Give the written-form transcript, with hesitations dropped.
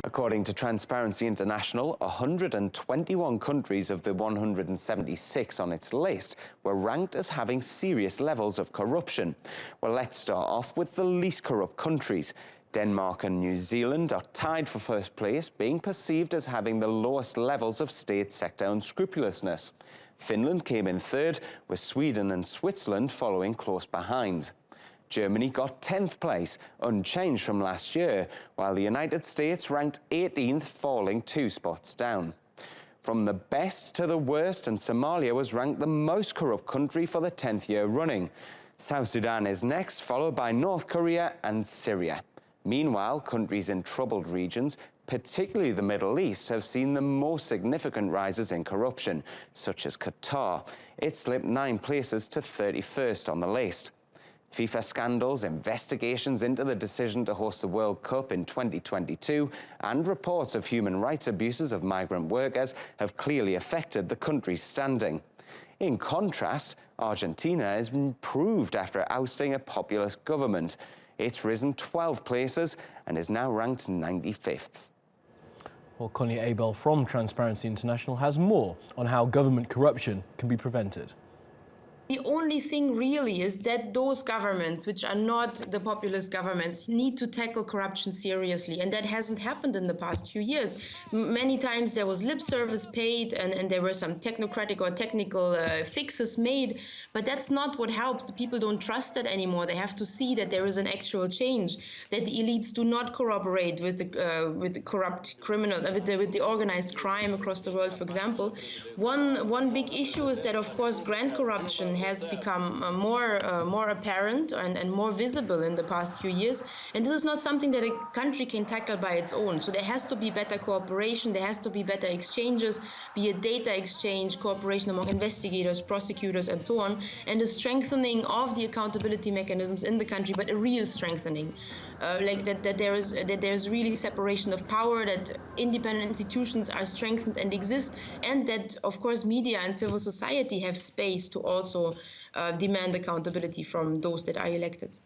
According to Transparency International, 121 countries of the 176 on its list were ranked as having serious levels of corruption. Well, let's start off with the least corrupt countries. Denmark and New Zealand are tied for first place, being perceived as having the lowest levels of state sector unscrupulousness. Finland came in third, with Sweden and Switzerland following close behind. Germany got 10th place, unchanged from last year, while the United States ranked 18th, falling 2 spots down. From the best to the worst, and Somalia was ranked the most corrupt country for the 10th year running. South Sudan is next, followed by North Korea and Syria. Meanwhile, countries in troubled regions, particularly the Middle East, have seen the most significant rises in corruption, such as Qatar. It slipped 9 places to 31st on the list. FIFA scandals, investigations into the decision to host the World Cup in 2022, and reports of human rights abuses of migrant workers have clearly affected the country's standing. In contrast, Argentina has improved after ousting a populist government. It's risen 12 places and is now ranked 95th. Well, Connie Abel from Transparency International has more on how government corruption can be prevented. The only thing really is that those governments, which are not the populist governments, need to tackle corruption seriously. And that hasn't happened in the past few years. Many times there was lip service paid and there were some technocratic or technical fixes made. But that's not what helps. The people don't trust that anymore. They have to see that there is an actual change, that the elites do not cooperate with the corrupt criminal, with the organized crime across the world, for example. One big issue is that, of course, grant corruption has become more apparent and more visible in the past few years. And this is not something that a country can tackle by its own. So there has to be better cooperation, there has to be better exchanges, be it data exchange, cooperation among investigators, prosecutors, and so on, and a strengthening of the accountability mechanisms in the country, but a real strengthening. Like that there is really separation of power, that independent institutions are strengthened and exist, and that, of course, media and civil society have space to also demand accountability from those that are elected.